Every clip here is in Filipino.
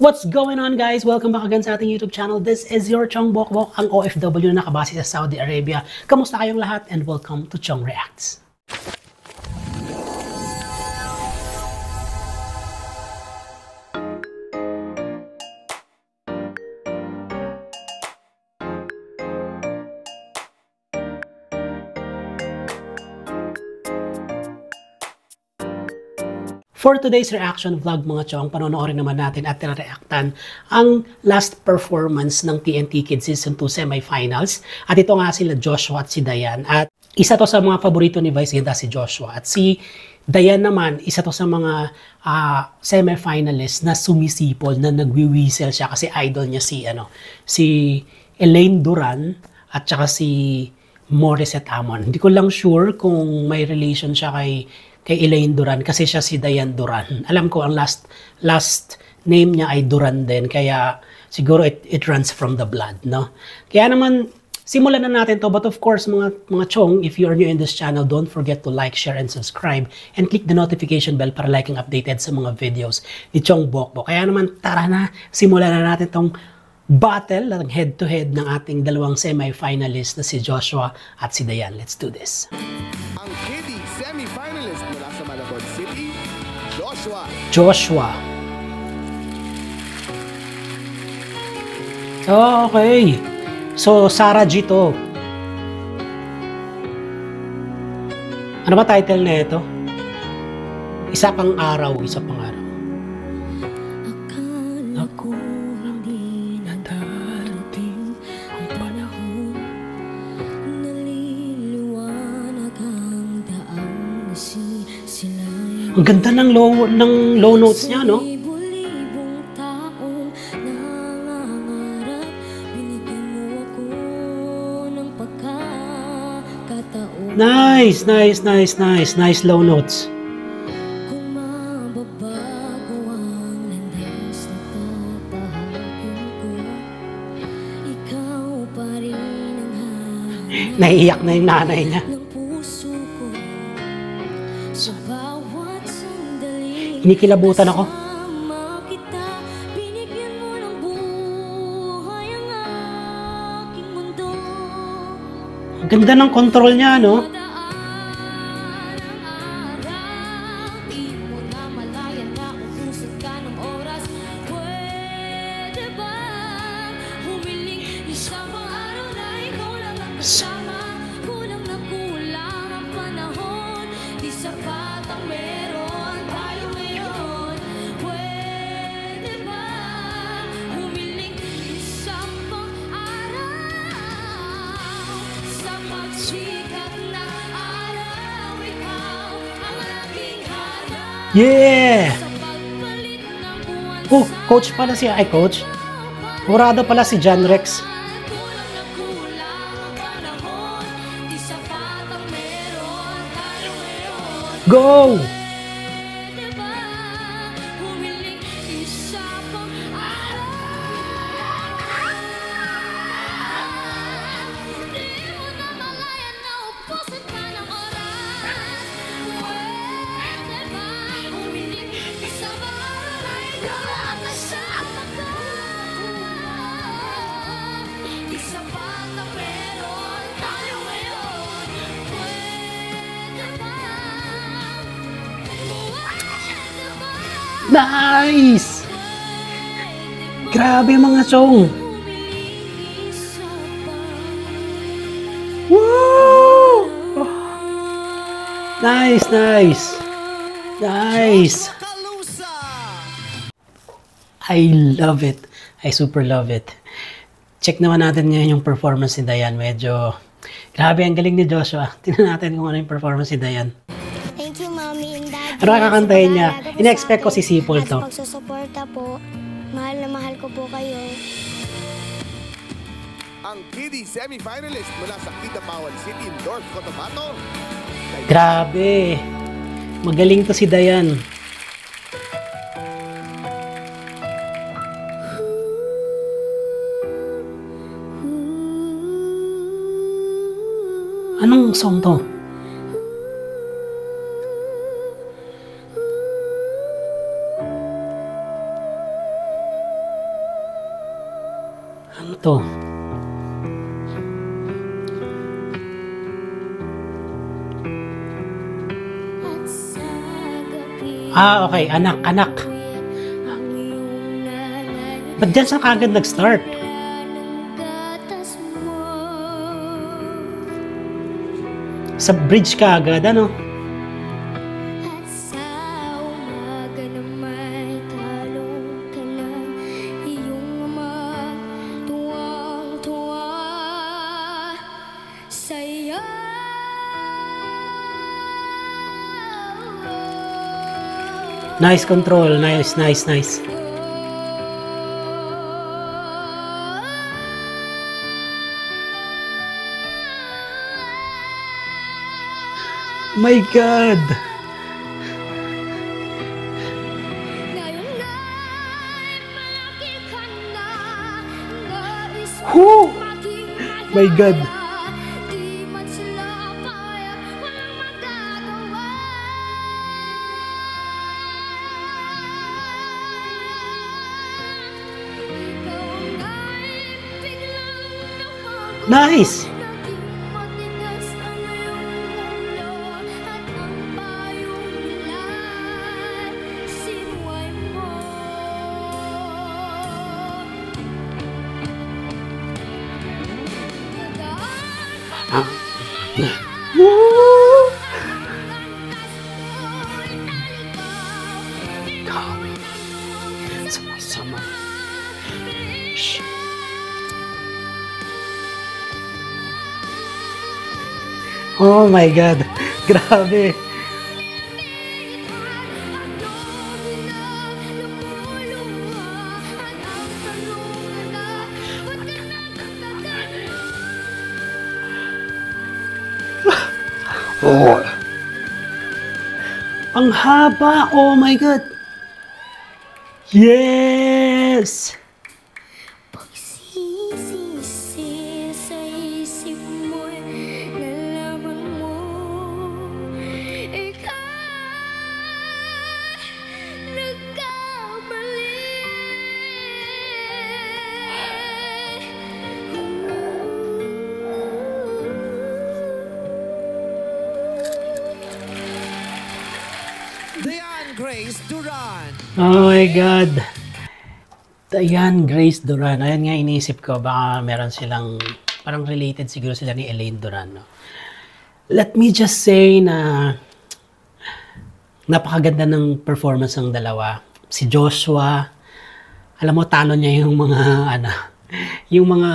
What's going on, guys? Welcome back again sa ating YouTube channel. This is your Chong Bokbok, ang OFW na nakabase sa Saudi Arabia. Kamusta kayong lahat and welcome to Chong Reacts. For today's reaction vlog mga chong, panonoorin naman natin at tinareactan ang last performance ng TNT Kids Season 2 Semifinals. At ito nga sila Joshua at si Dayan. At isa to sa mga paborito ni Vice Ganda si Joshua. At si Dayan naman, isa to sa mga semifinalists na sumisipol, na nagwi-whistle siya kasi idol niya si Elaine Duran at saka si Morissette Amon. Hindi ko lang sure kung may relation siya kay Elaine Duran kasi siya si Dayan Duran. Alam ko ang last name niya ay Duran din, kaya siguro it runs from the blood, no? Kaya naman simulan na natin to, but of course mga chong, if you are new in this channel, don't forget to like, share and subscribe and click the notification bell para likeing updated sa mga videos ni Chong Bokbok. Kaya naman tara na, simulan na natin tong battle head to head ng ating dalawang semi-finalist na si Joshua at si Dayan. Let's do this. Ang KD semi-finalist mula sa Malabon City, Joshua. Oh, okay. So, Sarah G to. Ano ba title na ito? Isa pang araw. Akala ko hindi na darating ang panahon, naliliwanag ang daang nasisilay. Ang ganda ng low notes niya, no? Libo-libong taong nangangarap, binigyan mo ako ng pagkakataon. Nice low notes. Kung mababago ang landas na tatahakin ko, ikaw pa rin ang hanap Naiiyak na yung nanay niya. ng puso ko. Sa bawat sandali, Inikilabutan ako. kasama kita, binigyan mo ng buhay ang aking mundo. Ang ganda ng control niya, no? Kulang na kulang ang panahon, di sapat ang meron tayo ngayon. Pwede ba humiling isang pang araw? Sa pagsikat na araw, ikaw ang aking hanap. Yeah! Sa pagpalit ng buwan Oh, coach pala siya. Ay, coach. Murado pala si John Rex. kulang na kulang ang panahon, di sapat ang meron tayo ngayon. Go! Pwede ba humiling isa pang araw? Di mo na malayan na ubusin ka ng oras. Pwede ba humiling isa pang araw na ikaw ang kasama ko? Di sapat ang meron tayo ngayon. Pwede ba? Nice! Grabe mga chong. Woo! Nice. Kalusa! I love it. I super love it. Check naman natin ngayon yung performance ni Dayan. Medyo grabe, ang galing ni Joshua. Tingnan natin kung ano yung performance ni Dayan. Thank you, Mommy and Daddy. Ano kakantahin niya? Sa pag-aalaga po In-expect ko sa si Sipol akin to. at sa pagsusuporta po. Mahal na mahal ko po kayo. Ang KD semi-finalist mula sa Kidapawan City, North Cotabato. Grabe. Magaling to si Dayan. Anong song to? Ano to? At sa gabi Okay. Anak. ang iyong nanay Ba't dyan sa kagad nag-start? wala ng gatas mo. Sa bridge ka agad, ano? At sa umaga na may talong ka ng iyong ama, tuwang-tuwa sa'yo. Nice control. Nice. My God! Ngayon na'y malaki ka na, nais Whew! maging My God! di man sila payag, walang magagawa. Ikaw nga'y biglang nabago. Nice! Naging matigas ang iyong ulo at ang payong nila'y sinuway mo. Ah. Woo! Sama. Shh. Oh my God! Grabe! Oh. Ang haba! Oh my God! Yes! Pagsisisi sa isip mo'y nalaman mo ikaw nagkamali. Diane Grace Duran. Oh my God! Ayan, Grace Duran. Ayan nga iniisip ko, baka meron silang, parang related siguro sila ni Elaine Duran. No? Let me just say na napakaganda ng performance ng dalawa. Si Joshua, alam mo, talo niya yung mga, yung mga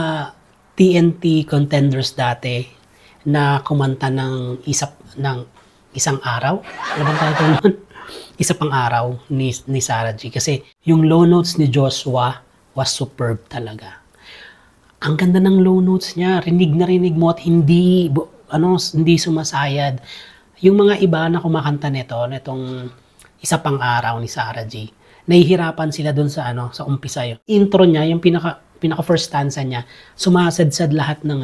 TNT contenders dati na kumanta ng isang araw. Ano bang title nun? Isa pang araw ni Sarah G. Kasi yung low notes ni Joshua was superb talaga. Ang ganda ng low notes niya. Rinig na rinig mo at hindi sumasayad. Yung mga iba na kumakanta nitong isa pang araw ni Sarah G. Nahihirapan sila dun sa umpisa yun. Intro niya, yung pinaka first stanza niya, sumasadsad lahat ng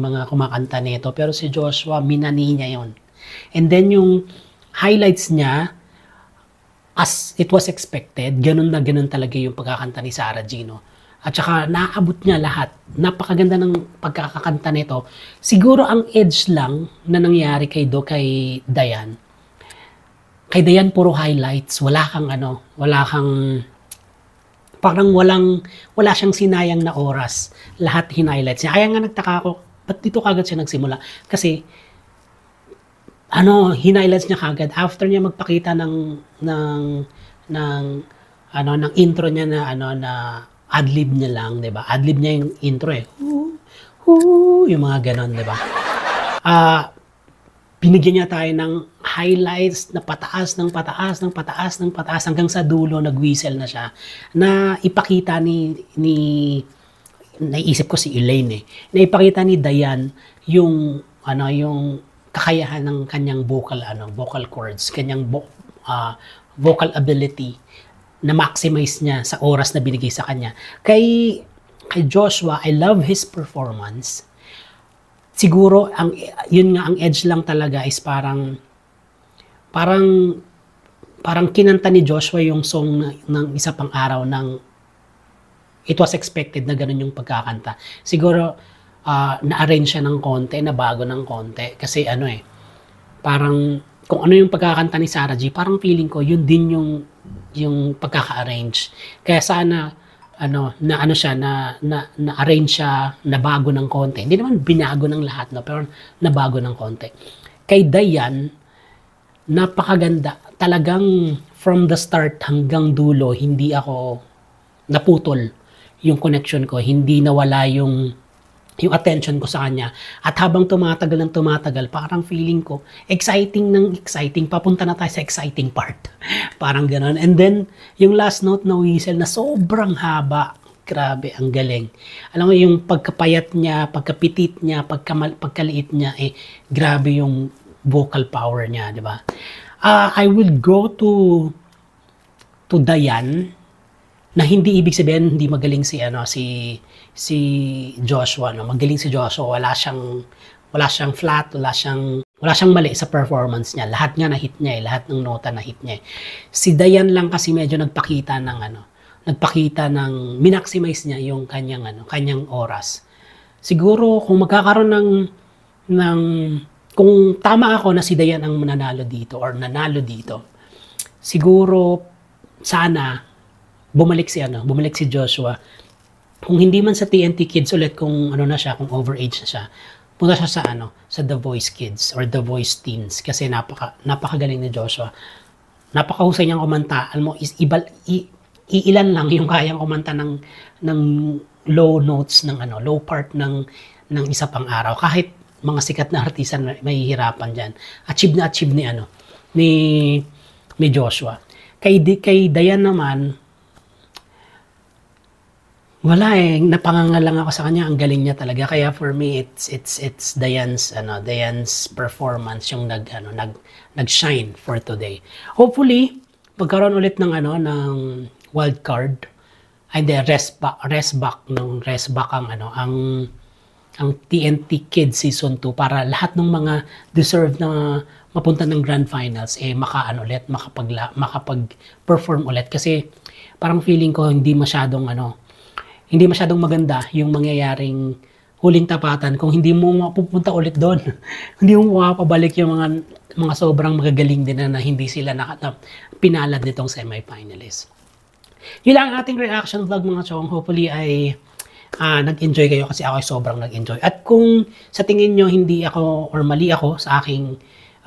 mga kumakanta nito. Pero si Joshua, minani niya yon. And then yung highlights niya, as it was expected, ganun na ganun talaga yung pagkakanta ni Sarah G. No? At saka naabot niya lahat. Napakaganda ng pagkakakanta nito. Siguro ang edge lang na nangyari kay Dayan. Kay Dayan puro highlights, wala siyang sinayang na oras. Lahat hinighlights niya. Kaya nga nagtaka ako, ba't dito kagad siya nagsimula? Kasi hinighlights niya kagad after niya magpakita ng intro niya na adlib niya lang, 'di ba? Adlib niya yung intro eh. Yung mga ganon, 'di ba? Binigyan niya tayo ng highlights na pataas hanggang sa dulo nag-whistle na siya. Na ipakita naisip ko si Elaine eh. Na ipakita ni Dayan yung kakayahan ng kanyang vocal cords, kanyang vocal ability na maximize niya sa oras na binigay sa kanya. Kay Joshua, I love his performance. Siguro yun nga ang edge lang talaga is parang kinanta ni Joshua yung song ng isa pang araw it was expected na ganun yung pagkakanta. Siguro, na-arrange siya ng konti, na bago ng konti. Kasi parang kung ano yung pagkakanta ni Sarah G, parang feeling ko, yun din yung pagkaka-arrange. Kaya sana, na-arrange siya, na bago ng konti. Hindi naman binago ng lahat, no? Pero nabago ng konti. Kay Dayan, napakaganda. Talagang from the start hanggang dulo, hindi ako naputol yung connection ko. Hindi nawala yung attention ko sa kanya. At habang tumatagal ng tumatagal, parang feeling ko, exciting, papunta na tayo sa exciting part. Parang gano'n. And then, yung last note na whistle na sobrang haba. Grabe, ang galing. Alam mo, yung pagkapayat niya, pagkapitit niya, pagkaliit niya, grabe yung vocal power niya, di ba? I will go to Dayan, na hindi ibig sabihin hindi magaling si Joshua, no? Magaling si Joshua, wala siyang flat, wala siyang mali sa performance niya. Lahat niya na-hit niya, lahat ng nota na-hit niya. Si Dayan lang kasi medyo nagpakita ng minaximize niya yung kanyang oras. Siguro kung magkakaroon kung tama ako na si Dayan ang nanalo dito, siguro sana bumalik si Joshua. Kung hindi man sa TNT Kids ulit, kung kung overage na siya, punta siya sa The Voice Kids or The Voice Teens, kasi napakagaling ni Joshua. Napakahusay niyang kumanta. Alam mo, iilan lang yung kayang kumanta ng low notes low part ng isa pang araw. Kahit mga sikat na artista may hihirapan diyan. Achieve ni Joshua. Kay Dayan naman, wala napangangalang ako sa kanya, ang galing niya talaga. Kaya for me, it's Dayan's performance yung nag-shine for today. Hopefully, pagkaroon ulit ng wild card, rest back ang TNT Kids Season 2 para lahat ng mga deserve na mapunta ng Grand Finals makapag-perform ulit, kasi parang feeling ko hindi masyadong maganda yung mangyayaring huling tapatan kung hindi mo mapupunta ulit doon. Hindi mo mapabalik yung mga sobrang magagaling din na hindi sila pinalad nitong semifinalist. Yun lang ang ating reaction vlog, mga chong. Hopefully ay nag-enjoy kayo, kasi ako ay sobrang nag-enjoy. At kung sa tingin nyo hindi ako or mali ako sa aking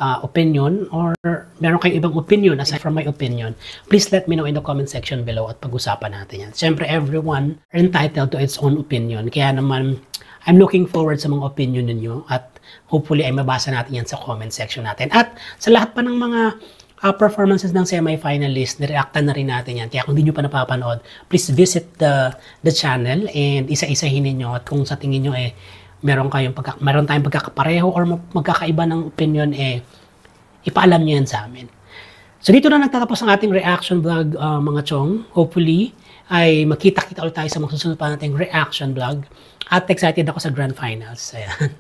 opinion, or meron kayong ibang opinion aside from my opinion, please let me know in the comment section below at pag-usapan natin yan. Siyempre, everyone are entitled to its own opinion. Kaya naman, I'm looking forward sa mga opinion ninyo at hopefully ay mabasa natin yan sa comment section natin. At sa lahat pa ng mga performances ng semi-finalist, nireactan na rin natin yan. Kaya kung hindi nyo pa napapanood, please visit the channel and isa-isahin ninyo. At kung sa tingin nyo meron tayong pagkakapareho or magkakaiba ng opinion, ipaalam nyo yan sa amin. So dito na nagtatapos ang ating reaction vlog, mga chong. Hopefully ay makita-kita ulit tayo sa mga susunod pa nating reaction vlog. At excited ako sa Grand Finals. Ayan.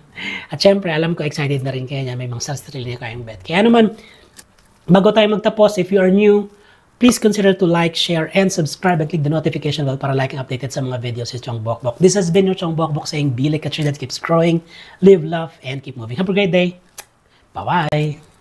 At syempre, alam ko excited na rin kaya may mga sarili na kayong bet. Kaya naman, bago tayo magtapos, if you are new, please consider to like, share, and subscribe and click the notification bell para like and updated sa mga videos si Chong Bokbok. This has been your Chong Bokbok saying, be like a tree that keeps growing, live, love, and keep moving. Have a great day. Bye-bye.